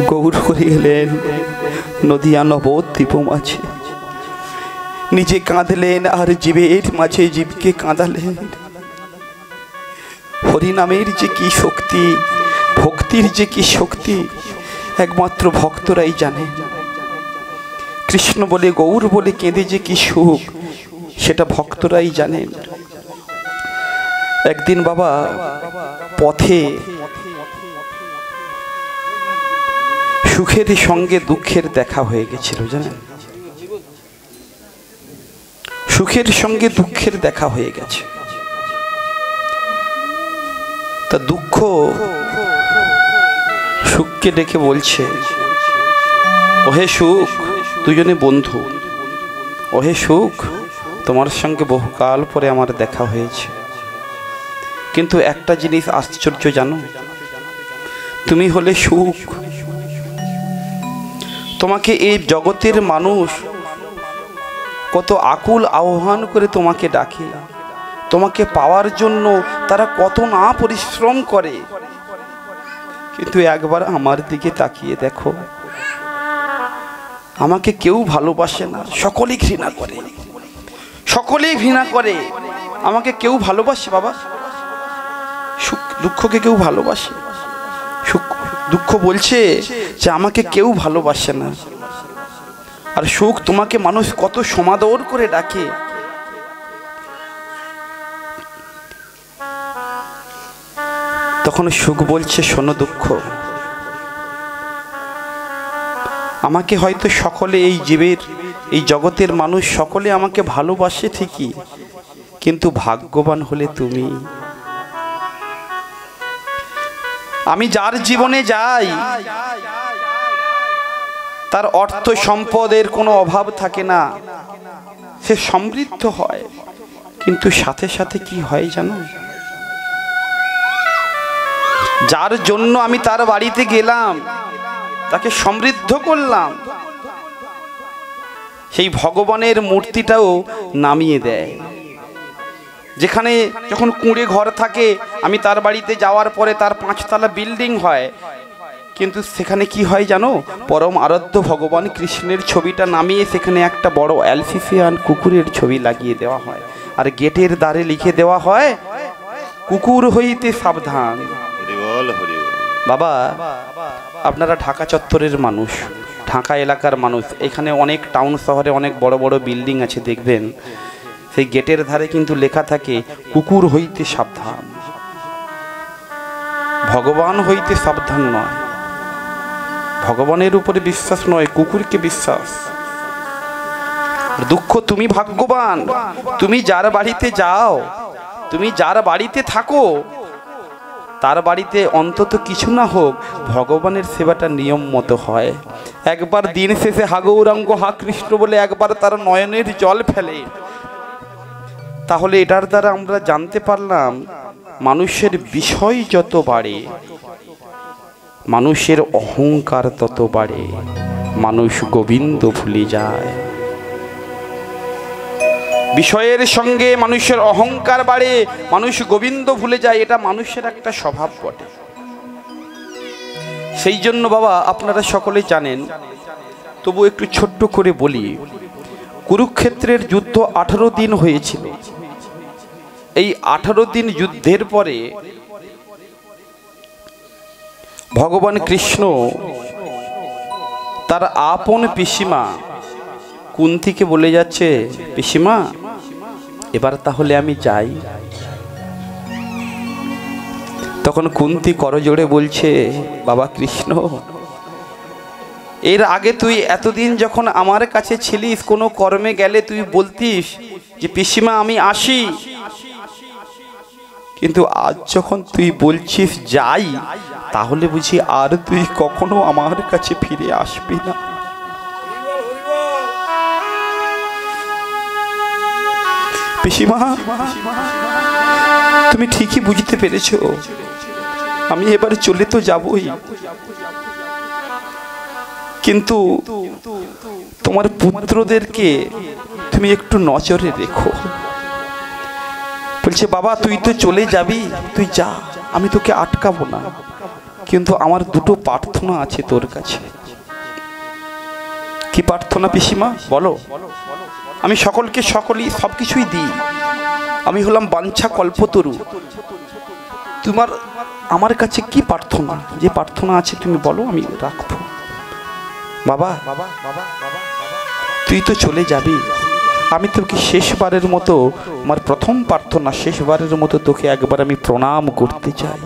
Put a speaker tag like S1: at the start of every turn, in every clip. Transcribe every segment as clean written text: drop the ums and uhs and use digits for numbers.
S1: গৌর হয়ে গেলেন নদিয়া নবদ্বীপ মাঝে, নিজে কাঁদলেন আর জীবের মাঝে জীবকে কাঁদালেন। হরিনামের যে কি শক্তি, ভক্তির যে কি শক্তি, একমাত্র ভক্তরাই জানে। কৃষ্ণ বলে গৌর বলে কেঁদে যে কি সুখ, সেটা ভক্তরাই জানেন। একদিন বাবা পথে সুখের সঙ্গে দুঃখের দেখা হয়ে গেছিল, জানেন? সুখের সঙ্গে দুঃখের দেখা হয়ে গেছে। তা দুঃখ সুখকে ডেকে বলছে, ওহে সুখ, দুজনে বন্ধু, ওহে সুখ, তোমার সঙ্গে বহুকাল পরে আমার দেখা হয়েছে, কিন্তু একটা জিনিস আশ্চর্য জানো, তুমি হলে সুখ। তোমাকে এই জগতের মানুষ কত আকুল আহ্বান করে তোমাকে ডাকে, তোমাকে পাওয়ার জন্য তারা কত না পরিশ্রম করে, কিন্তু একবার আমার দিকে তাকিয়ে দেখো, আমাকে কেউ ভালোবাসে না, সকলেই ঘৃণা করে, সকলেই ঘৃণা করে, আমাকে কেউ ভালোবাসে বাবা? সুখ দুঃখকে কেউ ভালোবাসে? সুখ দুঃখ বলছে যে আমাকে কেউ ভালোবাসে না। আর সুখ, তোমাকে মানুষ কত সমাদর করে ডাকে। তখন সুখ বলছে, শোনো দুঃখ, আমাকে হয়তো সকলে, এই জীবের, এই জগতের মানুষ সকলে আমাকে ভালোবাসে ঠিকই, কিন্তু ভাগ্যবান হলে তুমি। আমি যার জীবনে যাই তার অর্থ সম্পদের কোনো অভাব থাকে না, সে সমৃদ্ধ হয়, কিন্তু সাথে সাথে কি হয় জানো? যার জন্য আমি তার বাড়িতে গেলাম, তাকে সমৃদ্ধ করলাম, সেই ভগবানের মূর্তিটাও নামিয়ে দেয়। যেখানে যখন কুঁড়ে ঘর থাকে, আমি তার বাড়িতে যাওয়ার পরে তার 5 তলা বিল্ডিং হয়, কিন্তু সেখানে কি হয় জানো? পরম আরাধ্য ভগবান কৃষ্ণের ছবিটা নামিয়ে সেখানে একটা বড় অ্যালসিসিয়ান কুকুরের ছবি লাগিয়ে দেওয়া হয়, আর গেটের দ্বারে লিখে দেওয়া হয়, কুকুর হইতে সাবধান। বাবা, আপনারা ঢাকা চত্বরের মানুষ, ঢাকা এলাকার মানুষ, এখানে অনেক টাউন শহরে অনেক বড় বড় বিল্ডিং আছে, দেখবেন সেই গেটের ধারে কিন্তু লেখা থাকে কুকুর হইতে সাবধান। ভগবান হইতে সাবধান নয়, ভগবানের উপরে বিশ্বাস নয়, কুকুরকে বিশ্বাস। দুঃখ, তুমি ভাগ্যবান, তুমি যার বাড়িতে যাও, তুমি যার বাড়িতে থাকো, তার বাড়িতে অন্তত কিছু না হোক ভগবানের সেবাটা নিয়ম মতো হয়। একবার দিন শেষে হা গৌরাঙ্গ হা কৃষ্ণ বলে একবার তার নয়নের জল ফেলে, তাহলে এটার দ্বারা আমরা জানতে পারলাম, মানুষের বিষয় যত বাড়ে, মানুষের অহংকার তত বাড়ে, মানুষ গোবিন্দ ভুলে যায়। বিষয়ের সঙ্গে মানুষের অহংকার বাড়ে, মানুষ গোবিন্দ ভুলে যায়, এটা মানুষের একটা স্বভাব বটে। সেই জন্য বাবা, আপনারা সকলে জানেন, তবু একটু ছোট্ট করে বলি, কুরুক্ষেত্রের যুদ্ধ 18 দিন হয়েছিল। এই 18 দিন যুদ্ধের পরে ভগবান কৃষ্ণ তার আপন পিসিমা কুন্তিকে বলে যাচ্ছে, পিসিমা এবার তাহলে আমি যাই। তখন কুন্তি করজোড়ে বলছে, বাবা কৃষ্ণ, এর আগে তুই এতদিন যখন আমার কাছে ছিলিস, কোনো কর্মে গেলে তুই বলতিস যে পিসিমা আমি আসি, কিন্তু আজ যখন তুই বলছিস যাই, তাহলে বুঝি আর তুই কখনো আমার কাছে ফিরে আসবি না। পিসিমা, তুমি ঠিকই বুঝতে পেরেছো, আমি এবার চলে তো যাবই, কিন্তু তোমার পুত্রদেরকে তুমি একটু নজরে রেখো। বলছে, বাবা তুই তো চলে যাবি, তুই যা, আমি তোকে আটকাবো না, কিন্তু আমার দুটো প্রার্থনা আছে তোর কাছে। কি প্রার্থনা পিসিমা বলো? আমি সকলকে সবকিছুই দিই, আমি হলাম বাঞ্ছা কল্পতরু। তোমার আমার কাছে কি প্রার্থনা? যে প্রার্থনা আছে তুমি বলো, আমি রাখবো। বাবা তুই তো চলে যাবি, আমি তোকে শেষবারের মতো, আমার প্রথম প্রার্থনা, শেষবারের মতো তোকে একবার আমি প্রণাম করতে চাই।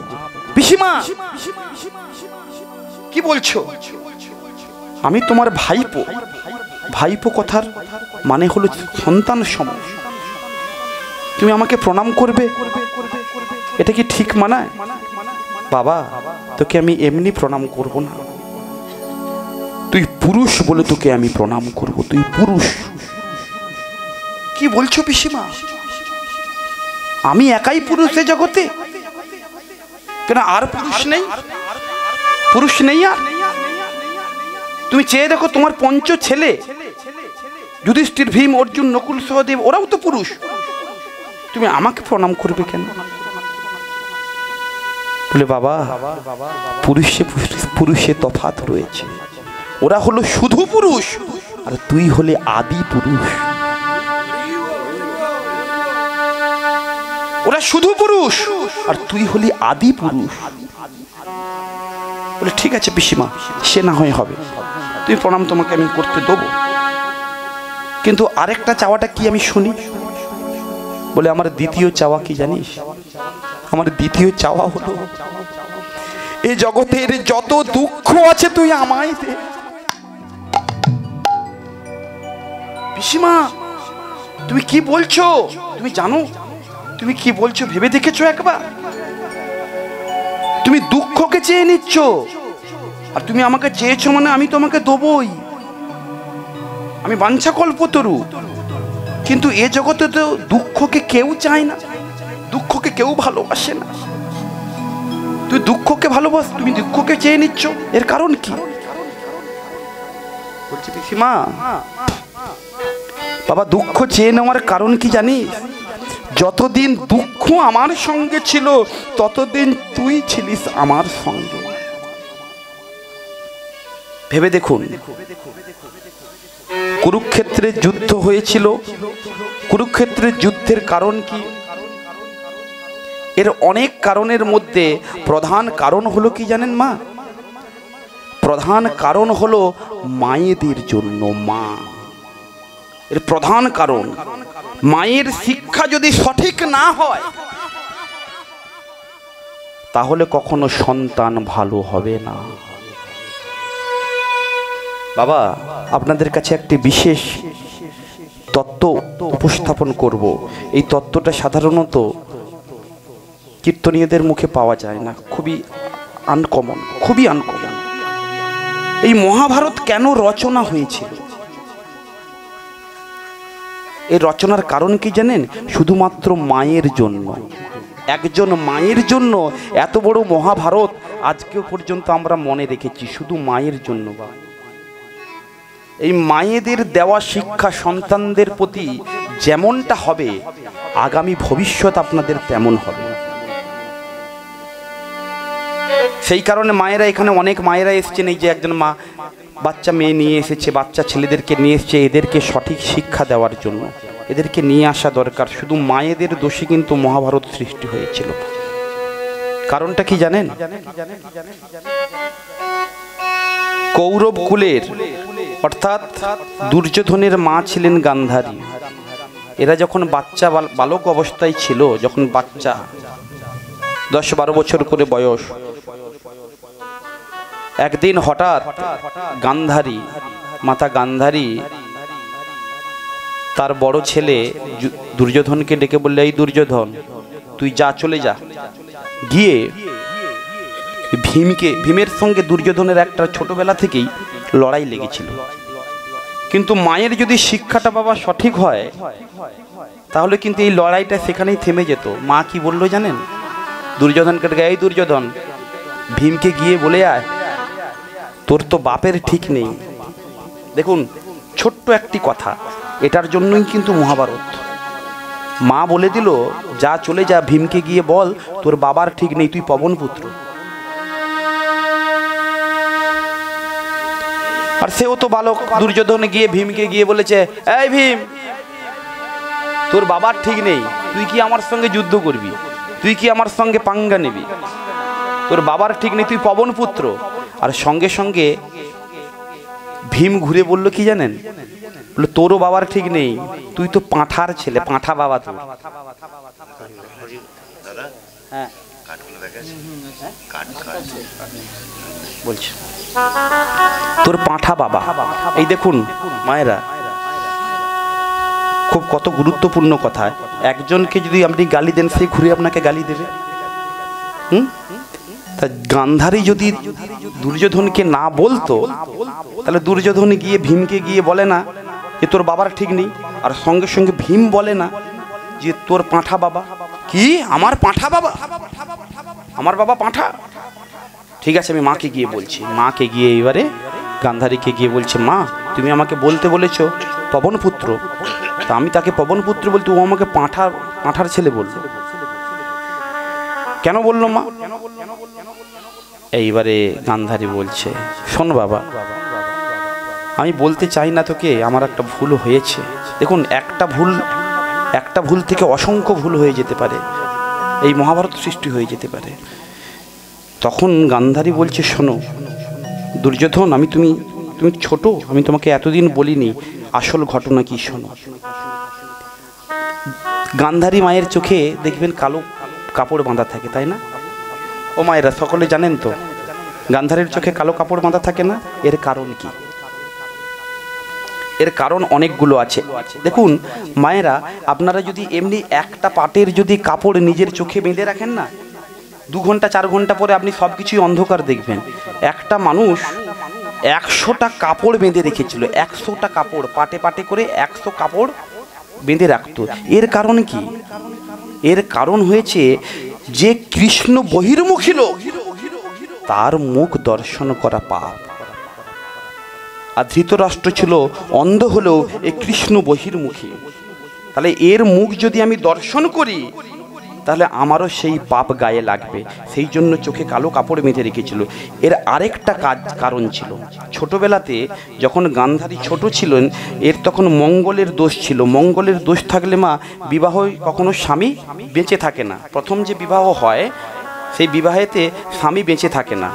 S1: পিসিমা কি বলছো? আমি তোমার ভাইপো। ভাইপো কথার মানে হলো সন্তান সম, তুমি আমাকে প্রণাম করবে, এটা কি ঠিক মানায়? বাবা তোকে আমি এমনি প্রণাম করব না, তুই পুরুষ বলে তোকে আমি প্রণাম করব, তুই পুরুষ। কি বলছো পিসিমা? আমি একাই পুরুষ এ জগতে? কেন আর পুরুষ নেই? পুরুষ নেই আর? তুমি চেয়ে দেখো তোমার পঞ্চ ছেলে, যুধিষ্ঠির, ভীম, অর্জুন, নকুল, সহদেব, ওরাও তো পুরুষ, তুমি আমাকে প্রণাম করবে কেন? বলে বাবা পুরুষে তফাৎ রয়েছে, ওরা হলো শুধু পুরুষ আর তুই হলে আদি পুরুষ। ওরা শুধু পুরুষ আর তুই হলি আদি পুরুষ। বলে ঠিক আছে পিসিমা, সে না হয় হবে, তুই প্রণাম তোমাকে আমি করতে দেবো, কিন্তু আরেকটা চাওয়াটা কি আমি শুনি? বলে আমার দ্বিতীয় চাওয়া কি জানিস? আমার দ্বিতীয় চাওয়া হলো এই জগতের যত দুঃখ আছে তুই আমায় দে। পিসিমা তুমি কি বলছো? তুমি জানো তুমি কি বলছো? ভেবে দেখেছো একবার? তুমি দুঃখকে চেয়ে নিচ্ছ, আর তুমি আমাকে চেয়েছো মানে আমি তোমাকে দেবই। আমি বাঞ্ছা কল্পতরু, কিন্তু এ জগতে তো দুঃখকে কেউ চায় না, দুঃখকে কেউ ভালোবাসে না। তুই দুঃখকে ভালোবাস, তুমি দুঃখকে চেয়ে নিচ্ছ, এর কারণ কি? বলছি পিসিমা, বাবা দুঃখ চেয়ে নেওয়ার কারণ কি জানিস? যতদিন দুঃখ আমার সঙ্গে ছিল ততদিন তুই ছিলিস আমার সঙ্গে। ভেবে দেখুন, কুরুক্ষেত্রে যুদ্ধ হয়েছিল, কুরুক্ষেত্রের যুদ্ধের কারণ কি? এর অনেক কারণের মধ্যে প্রধান কারণ হলো কি জানেন মা? প্রধান কারণ হলো মায়েদের জন্য। মা এর প্রধান কারণ। মায়ের শিক্ষা যদি সঠিক না হয় তাহলে কখনো সন্তান ভালো হবে না। বাবা আপনাদের কাছে একটি বিশেষ তত্ত্ব উপস্থাপন করব। এই তত্ত্বটা সাধারণত কীর্তনীয়দের মুখে পাওয়া যায় না, খুবই আনকমন, খুবই আনকমন। এই মহাভারত কেন রচনা হয়েছিল? এই রচনার কারণ কি জানেন? শুধুমাত্র মায়ের জন্য। একজন মায়ের জন্য এত বড় মহাভারত আজকেও পর্যন্ত আমরা মনে রেখেছি, শুধু মায়ের জন্য। এই মায়েদের দেওয়া শিক্ষা সন্তানদের প্রতি যেমনটা হবে, আগামী ভবিষ্যৎ আপনাদের তেমন হবে। সেই কারণে মায়েরা, এখানে অনেক মায়েরা এসছেন, এই যে একজন মা বাচ্চা মেয়ে নিয়ে এসেছে, বাচ্চা ছেলেদেরকে নিয়ে এসছে, এদেরকে সঠিক শিক্ষা দেওয়ার জন্য এদেরকে নিয়ে আসা দরকার। শুধু মায়েদের দোষে কিন্তু মহাভারত সৃষ্টি হয়েছিল। কারণটা কি জানেন? কৌরব কুলের অর্থাৎ দুর্যোধনের মা ছিলেন গান্ধারী। এরা যখন বাচ্চা বালক অবস্থায় ছিল, যখন বাচ্চা 10-12 বছর করে বয়স, একদিন হঠাৎ গান্ধারী, মাতা গান্ধারী তার বড় ছেলে দুর্যোধনকে ডেকে বললে, এই দুর্যোধন তুই যা, চলে যা, গিয়ে ভীমের সঙ্গে দুর্যোধনের একটা ছোটবেলা থেকেই লড়াই লেগেছিল। কিন্তু মায়ের যদি শিক্ষাটা বাবা সঠিক হয় তাহলে কিন্তু এই লড়াইটা সেখানেই থেমে যেত। মা কি বললো জানেন? দুর্যোধনকে ডেকে, এই দুর্যোধন ভীমকে গিয়ে বলে আয় তোর তো বাপের ঠিক নেই। দেখুন ছোট্ট একটি কথা, এটার জন্যই কিন্তু মহাভারত। মা বলে দিল, যা চলে যা, ভীমকে গিয়ে বল তোর বাবার ঠিক নেই, তুই পবন পুত্র। আর সেও তো বালক। দুর্যোধন গিয়ে ভীমকে গিয়ে বলেছে, এই ভীম, তোর বাবার ঠিক নেই, তুই কি আমার সঙ্গে যুদ্ধ করবি? তুই কি আমার সঙ্গে পাঙ্গা নিবি? তোর বাবার ঠিক নেই, তুই পবন পুত্র। আর সঙ্গে সঙ্গে ভীম ঘুরে বলল কি জানেন? বললো তোরও বাবার ঠিক নেই, তুই তো পাঁঠার ছেলে, পাঁঠা বাবা তোর। হ্যাঁ বলছি তোর পাঁঠা বাবা। এই দেখুন মায়েরা, খুব কত গুরুত্বপূর্ণ কথা। একজনকে যদি আপনি গালি দেন, সে ঘুরে আপনাকে গালি দেবে। তা গান্ধারী যদি দুর্যোধনকে না বলতো, তাহলে দুর্যোধন গিয়ে ভীমকে গিয়ে বলে না যে তোর বাবার ঠিক নেই, আর সঙ্গে সঙ্গে ভীম বলে না যে তোর পাঁঠা বাবা। কি আমার পাঁঠা বাবা? আমার বাবা পাঁঠা? ঠিক আছে, আমি মাকে গিয়ে বলছি। মাকে গিয়ে এবারে গান্ধারীকে গিয়ে বলছে, মা তুমি আমাকে বলতে বলেছো পবন পুত্র, তা আমি তাকে পবন পুত্র বলতে, ও আমাকে পাঁঠার ছেলে বললো। কেন বললো মা? এইবারে গান্ধারী বলছে, শোন বাবা, আমি বলতে চাই না তোকে, আমার একটা ভুল হয়েছে। দেখুন, একটা ভুল থেকে অসংখ্য ভুল হয়ে যেতে পারে, এই মহাভারত সৃষ্টি হয়ে যেতে পারে। তখন গান্ধারী বলছে, শোনো দুর্যোধন, তুমি ছোট, আমি তোমাকে এতদিন বলিনি আসল ঘটনা কি, শোনো। গান্ধারী মায়ের চোখে দেখবেন কালো কাপড় বাঁধা থাকে, তাই না? ও মায়েরা সকলে জানেন তো গান্ধারীর চোখে কালো কাপড় বাঁধা থাকে না? এর কারণ কি? এর কারণ অনেকগুলো আছে। দেখুন মায়েরা, আপনারা যদি এমনি একটা পাটের যদি কাপড় নিজের চোখে বেঁধে রাখেন না, 2 ঘন্টা 4 ঘন্টা পরে আপনি সব কিছুই অন্ধকার দেখবেন। একটা মানুষ 100টা কাপড় বেঁধে রেখেছিল, 100টা কাপড় পাটে পাটে করে 100 কাপড় বেঁধে রাখতো। এর কারণ কি? এর কারণ হয়েছে যে কৃষ্ণ বহির্মুখী লোক, তার মুখ দর্শন করা পাপ। আর ধৃতরাষ্ট্র ছিল অন্ধ হলেও এ কৃষ্ণ বহির্মুখী, তাহলে এর মুখ যদি আমি দর্শন করি তাহলে আমারও সেই পাপ গায়ে লাগবে। সেই জন্য চোখে কালো কাপড় বেঁধে রেখেছিল। এর আরেকটা কারণ ছিল, ছোটবেলাতে যখন গান্ধারী ছোট ছিলেন, এর তখন মঙ্গলের দোষ ছিল। মঙ্গলের দোষ থাকলে মা বিবাহ কখনো স্বামী বেঁচে থাকে না। প্রথম যে বিবাহ হয় সেই বিবাহেতে স্বামী বেঁচে থাকে না।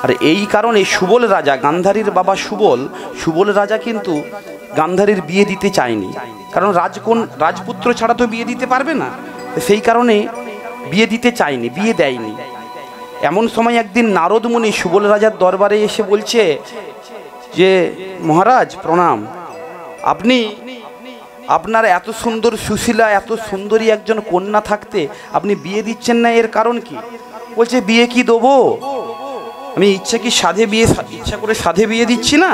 S1: আর এই কারণে সুবল রাজা, গান্ধারীর বাবা সুবল রাজা কিন্তু গান্ধারীর বিয়ে দিতে চায়নি, কারণ রাজপুত্র ছাড়া তো বিয়ে দিতে পারবে না। সেই কারণে বিয়ে দিতে চায়নি, বিয়ে দেয়নি। এমন সময় একদিন নারদ মুনি সুবল রাজার দরবারে এসে বলছে যে মহারাজ প্রণাম, আপনি আপনার এত সুন্দর সুশীলা, এত সুন্দরী একজন কন্যা থাকতে আপনি বিয়ে দিচ্ছেন না, এর কারণ কি? বলছে বিয়ে কি দেবো, আমি ইচ্ছা করে সাধে বিয়ে দিচ্ছি না।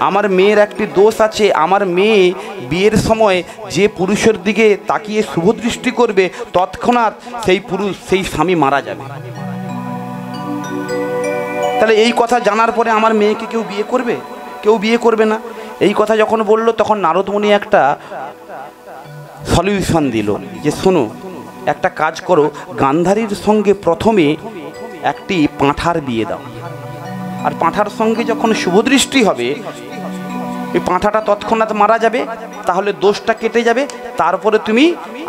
S1: আমার মেয়ের একটি দোষ আছে, আমার মেয়ে বিয়ের সময় যে পুরুষের দিকে তাকিয়ে শুভ দৃষ্টি করবে তৎক্ষণাৎ সেই স্বামী মারা যাবে। তাহলে এই কথা জানার পরে আমার মেয়েকে কেউ বিয়ে করবে? কেউ বিয়ে করবে না। এই কথা যখন বলল, তখন নারদ মুনি একটা সলিউশন দিল যে শোনো, একটা কাজ করো, গান্ধারীর সঙ্গে প্রথমে একটি পাঁঠার বিয়ে দাও, আর পাঁঠার সঙ্গে যখন শুভদৃষ্টি হবে ওই পাঁঠাটা তৎক্ষণাৎ মারা যাবে, তাহলে দোষটা কেটে যাবে। তারপরে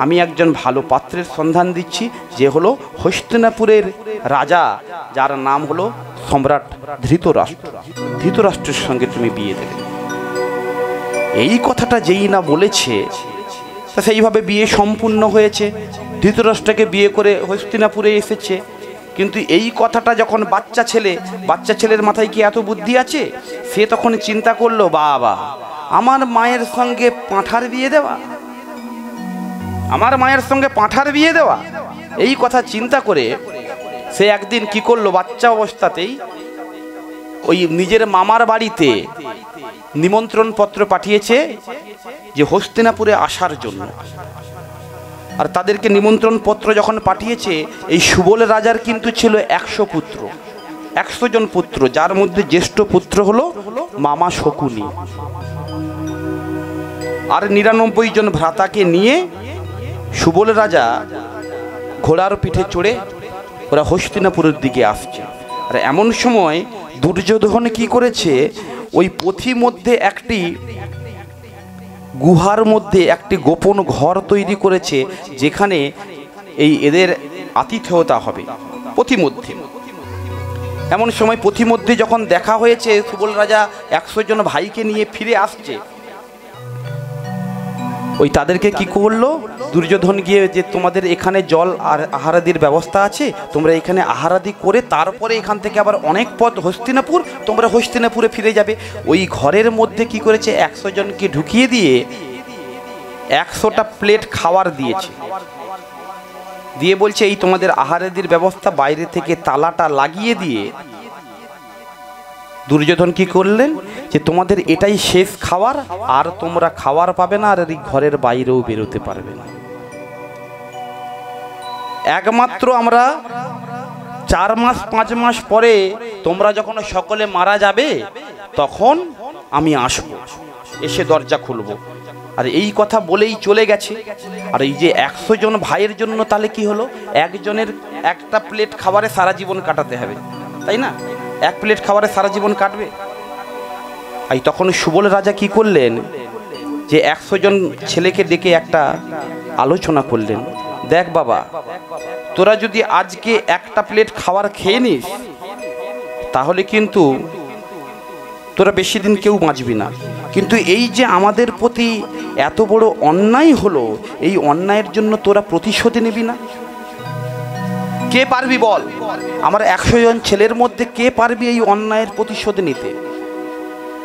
S1: আমি একজন ভালো পাত্রের সন্ধান দিচ্ছি, যে হলো হস্তিনাপুরের রাজা, যার নাম হলো সম্রাট ধৃতরাষ্ট্রের সঙ্গে তুমি বিয়ে দেবে। এই কথাটা যেই না বলেছে, তা সেইভাবে বিয়ে সম্পূর্ণ হয়েছে। ধৃতরাষ্ট্রকে বিয়ে করে হস্তিনাপুরে এসেছে। কিন্তু এই কথাটা যখন বাচ্চা ছেলের মাথায় কি এত বুদ্ধি আছে? সে তখন চিন্তা করলো, বাবা আমার মায়ের সঙ্গে পাঁঠার বিয়ে দেওয়া, আমার মায়ের সঙ্গে পাঁঠার বিয়ে দেওয়া, এই কথা চিন্তা করে সে একদিন কি করলো, বাচ্চা অবস্থাতেই ওই নিজের মামার বাড়িতে নিমন্ত্রণ পত্র পাঠিয়েছে যে হস্তিনাপুরে আসার জন্য। আর তাদেরকে নিমন্ত্রণ পত্র যখন পাঠিয়েছে, এই সুবল রাজার কিন্তু ছিল 100 পুত্র, 100 জন পুত্র, যার মধ্যে জ্যেষ্ঠ পুত্র হলো মামা শকুনি। আর 99 জন ভ্রাতাকে নিয়ে সুবল রাজা ঘোড়ার পিঠে চড়ে ওরা হস্তিনাপুরের দিকে আসছে। আর এমন সময় দুর্যোধন কি করেছে, ওই পথি মধ্যে একটি গুহার মধ্যে একটি গোপন ঘর তৈরি করেছে, যেখানে এদের আতিথেয়তা হবে পথিমধ্যে। এমন সময় পথিমধ্যে যখন দেখা হয়েছে সুবল রাজা 100 জন ভাইকে নিয়ে ফিরে আসছে, ওই তাদেরকে কি করলো, দুর্যোধন গিয়ে যে তোমাদের এখানে জল আর আহারাদির ব্যবস্থা আছে, তোমরা এখানে আহারাদি করে তারপরে এখান থেকে আবার অনেক পথ হস্তিনাপুর, তোমরা হস্তিনাপুরে ফিরে যাবে। ওই ঘরের মধ্যে কি করেছে, 100 জনকে ঢুকিয়ে দিয়ে 100টা প্লেট খাওয়ার দিয়েছে, দিয়ে বলছে এই তোমাদের আহারাদির ব্যবস্থা, বাইরে থেকে তালাটা লাগিয়ে দিয়ে দুর্যোধন কি করলেন, যে তোমাদের এটাই শেষ খাওয়ার, আর তোমরা খাওয়ার পাবে না, আর এই ঘরের বাইরেও বেরোতে পারবে না। একমাত্র আমরা 4 মাস 5 মাস পরে তোমরা যখন সকলে মারা যাবে তখন আমি আসব, এসে দরজা খুলব। আর এই কথা বলেই চলে গেছে। আর এই যে 100 জন ভাইয়ের জন্য তাহলে কি হলো, একজনের একটা প্লেট খাবারে সারা জীবন কাটাতে হবে, তাই না? 1 প্লেট খাবারে সারা জীবন কাটবে। এই তখন সুবল রাজা কি করলেন, যে 100 জন ছেলেকে ডেকে একটা আলোচনা করলেন, দেখ বাবা, তোরা যদি আজকে একটা প্লেট খাবার খেয়ে নিস তাহলে কিন্তু তোরা বেশি দিন কেউ বাঁচবি না, কিন্তু এই যে আমাদের প্রতি এত বড় অন্যায় হলো, এই অন্যায়ের জন্য তোরা প্রতিশোধ নিবি না? কে পারবি বল, আমার 100 জন ছেলের মধ্যে কে পারবি এই অন্যায়ের প্রতিশোধ নিতে?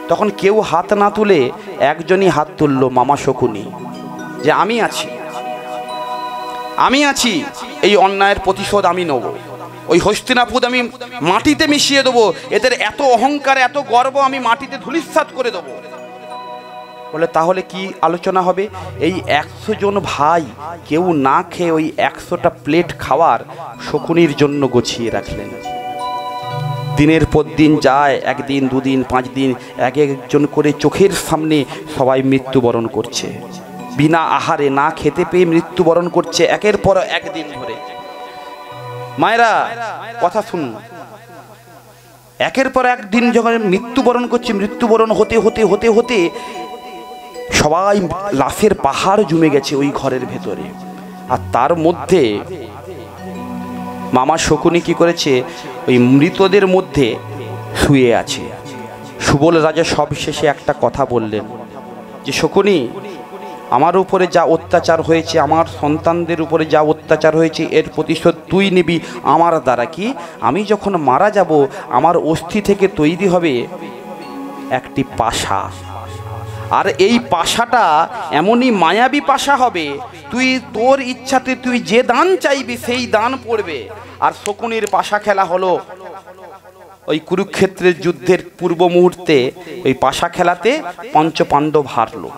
S1: তখন কেউ হাত না তুলে একজনই হাত তুললো, মামা শকুনি, যে আমি আছি, এই অন্যায়ের প্রতিশোধ আমি নেব, ওই হস্তিনাপুর আমি মাটিতে মিশিয়ে দেবো, এদের এত অহংকার এত গর্ব আমি মাটিতে ধূলিসাৎ করে দেবো। বলে তাহলে কি আলোচনা হবে? এই 100 জন ভাই কেউ না খেয়ে ওই 100টা প্লেট খাওয়ার শকুনির জন্য গুছিয়ে রাখলেন। দিনের পর দিন যায়, 1 দিন 2 দিন 5 দিন, এক একজন করে চোখের সামনে সবাই মৃত্যুবরণ করছে, বিনা আহারে না খেতে পেয়ে মৃত্যুবরণ করছে একের পর 1 দিন ধরে। মায়েরা কথা শুন, একের পর 1 দিন যখন মৃত্যুবরণ করছে, মৃত্যুবরণ হতে হতে হতে হতে সবাই লাশের পাহাড় জমে গেছে ওই ঘরের ভেতরে। আর তার মধ্যে মামা শকুনি কি করেছে, ওই মৃতদের মধ্যে শুয়ে আছে। সুবল রাজা সবশেষে একটা কথা বললেন, যে শকুনি, আমার উপরে যা অত্যাচার হয়েছে, আমার সন্তানদের উপরে যা অত্যাচার হয়েছে, এর প্রতিশোধ তুই নিবি আমার দ্বারা। কি, আমি যখন মারা যাব আমার অস্থি থেকে তৈরি হবে একটি পাশা, আর এই পাশাটা এমনই মায়াবী পাশা হবে, তুই তোর ইচ্ছাতে তুই যে দান চাইবি সেই দান পড়বে। আর শকুনির পাশা খেলা হলো ওই কুরুক্ষেত্রের যুদ্ধের পূর্ব মুহূর্তে, ওই পাশা খেলাতে পঞ্চপাণ্ডব হারলো।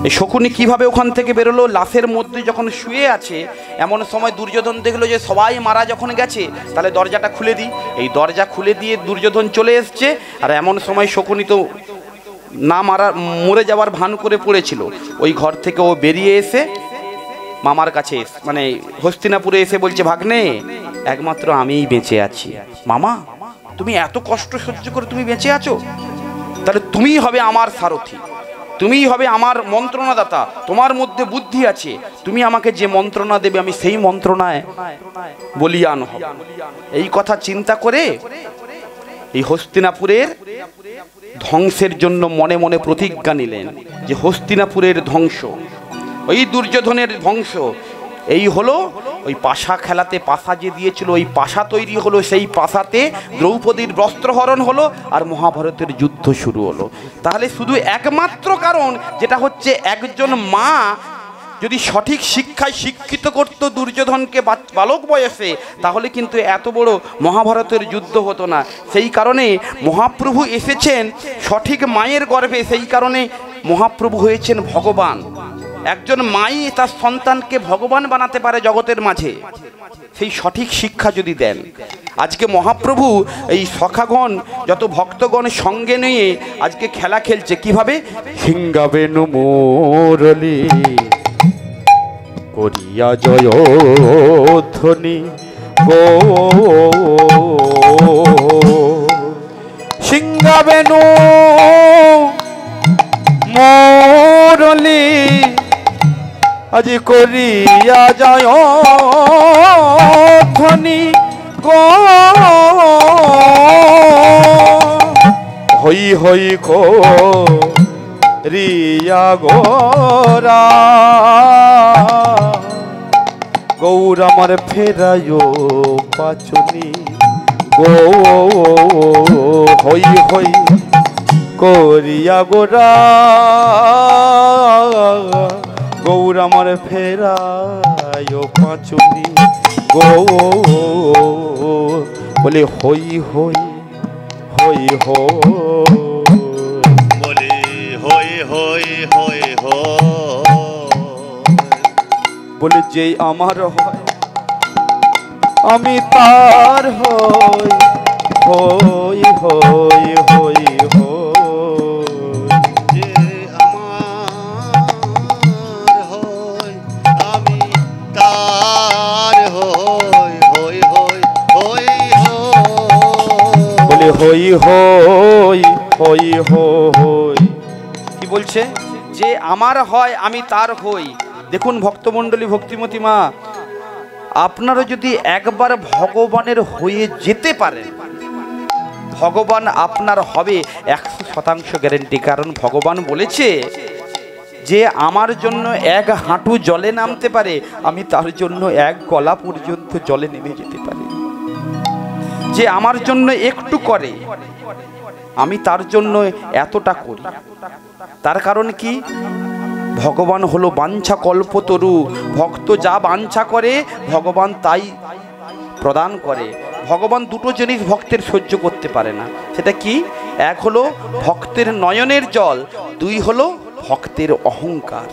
S1: এই শকুনি কিভাবে ওখান থেকে বেরোলো, লাশের মধ্যে যখন শুয়ে আছে, এমন সময় দুর্যোধন দেখলো যে সবাই মারা যখন গেছে, তাহলে দরজাটা খুলে দিই। এই দরজা খুলে দিয়ে দুর্যোধন চলে এসছে। আর এমন সময় শকুনি তো না মরে যাওয়ার ভান করে পড়েছিল, ওই ঘর থেকে ও বেরিয়ে এসে মামার কাছে মানে হস্তিনাপুরে এসে বলছে, ভাগ্নে, একমাত্র আমিই বেঁচে আছি। মামা, তুমি এত কষ্ট সহ্য করে তুমি বেঁচে আছো, তাহলে তুমিই হবে আমার সারথি, তুমিই হবে আমার মন্ত্রণাদাতা, তোমার মধ্যে বুদ্ধি আছে, তুমি আমাকে যে মন্ত্রণা দেবে আমি সেই মন্ত্রণায় বলিয়ান হব। এই কথা চিন্তা করে এই হস্তিনাপুরের ধ্বংসের জন্য মনে মনে প্রতিজ্ঞা নিলেন, যে হস্তিনাপুরের ধ্বংস, ওই দুর্যোধনের ধ্বংস, এই হলো ওই পাশা খেলাতে পাশা যে দিয়েছিল, ওই পাশা তৈরি হলো, সেই পাশাতে দ্রৌপদীর বস্ত্রহরণ হলো, আর মহাভারতের যুদ্ধ শুরু হলো। তাহলে শুধু একমাত্র কারণ, যেটা হচ্ছে একজন মা যদি সঠিক শিক্ষায় শিক্ষিত করত দুর্যোধনকে বালক বয়সে, তাহলে কিন্তু এত বড় মহাভারতের যুদ্ধ হতো না। সেই কারণে মহাপ্রভু এসেছেন সঠিক মায়ের গর্ভে, সেই কারণে মহাপ্রভু হয়েছেন ভগবান। একজন মাই তার সন্তানকে ভগবান বানাতে পারে জগতের মাঝে, সেই সঠিক শিক্ষা যদি দেন। আজকে মহাপ্রভু এই সখাগণ যত ভক্তগণ সঙ্গে নিয়ে আজকে খেলা খেলছে, কিভাবে সিংগাবেনু মুরলী করিয়া জয়ধ্বনি গো, সিংহ বেনু মুরলি আজি করিয়া যায় ধ্বনি গো হই হই কো রিয়া গোরা গৌর আমার ফেরায় পাচনি গো হই হই করিয়া গোরা গৌর আমার ফেরায় পাচনি গো বলে হই হই হই হই
S2: বলে হই হই হই হই
S1: বলে যে আমার হয় আমি তার হই হই হই হই হই
S2: যে আমার হয় আমি তার হই হই হই হই
S1: বলে হই হই হই হই কি বলছে যে আমার হয় আমি তার হই। দেখুন ভক্তমণ্ডলী, ভক্তিমতী মা, আপনারা যদি একবার ভগবানের হয়ে যেতে পারেন, ভগবান আপনার হবে 100% গ্যারেন্টি। কারণ ভগবান বলেছে যে আমার জন্য এক হাঁটু জলে নামতে পারে, আমি তার জন্য এক গলা পর্যন্ত জলে নেমে যেতে পারি। যে আমার জন্য একটু করে, আমি তার জন্য এতটা করি। তার কারণ কি? ভগবান হলো বাঞ্ছা কল্পতরু। ভক্ত যা বাঞ্ছা করে ভগবান তাই প্রদান করে। ভগবান দুটো জিনিস ভক্তের সহ্য করতে পারে না। সেটা কি? এক হলো ভক্তের নয়নের জল, দুই হলো ভক্তের অহংকার।